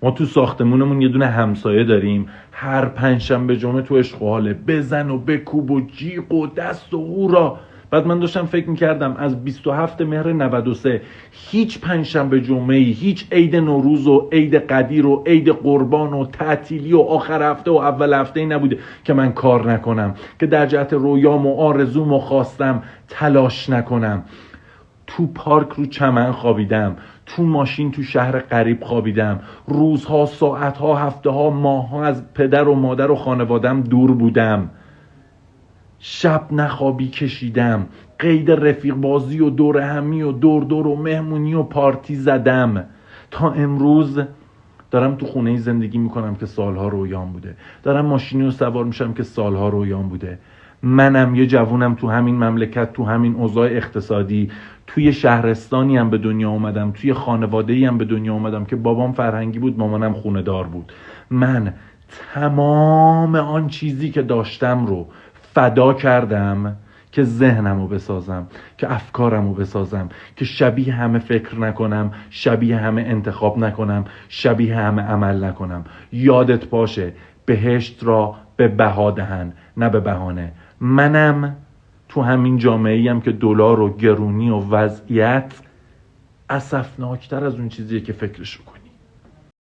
ما تو ساختمونمون یه دونه همسایه داریم، هر پنجشنبه جمعه تو عشق و حاله، بزن و بکوب و جیغ و دست و هورا. بعد من داشتم فکر میکردم از 27 مهر 93 هیچ پنجشنبه جمعه‌ای، هیچ عید نوروز و عید قدیر و عید قربان و تعطیلی و آخر هفته و اول هفته‌ای نبوده که من کار نکنم، که در جهت رویام و آرزوم و خواستم تلاش نکنم. تو پارک رو چمن خوابیدم، تو ماشین تو شهر غریب خوابیدم، روزها، ساعتها، هفتهها، ماهها از پدر و مادر و خانوادم دور بودم، شب نخوابی کشیدم، قید رفیق بازی و دور همی و دور و مهمونی و پارتی زدم. تا امروز دارم تو خونه‌ای زندگی میکنم که سالها رویام بوده، دارم ماشینی رو سوار میشم که سالها رویام بوده. منم یه جوونم تو همین مملکت، تو همین اوضاع اقتصادی، توی شهرستانی هم به دنیا اومدم، توی خانواده‌ای هم به دنیا اومدم که بابام فرهنگی بود، مامانم خونه دار بود. من تمام آن چیزی که داشتم رو فدا کردم که ذهنمو بسازم، که افکارمو بسازم، که شبیه همه فکر نکنم، شبیه همه انتخاب نکنم، شبیه همه عمل نکنم. یادت باشه بهشت را به بها دهن، نه به بهانه. منم تو همین جامعه‌ای ام که دلار و گرونی و وضعیت اسفناکتر از اون چیزیه که فکرشو کنم.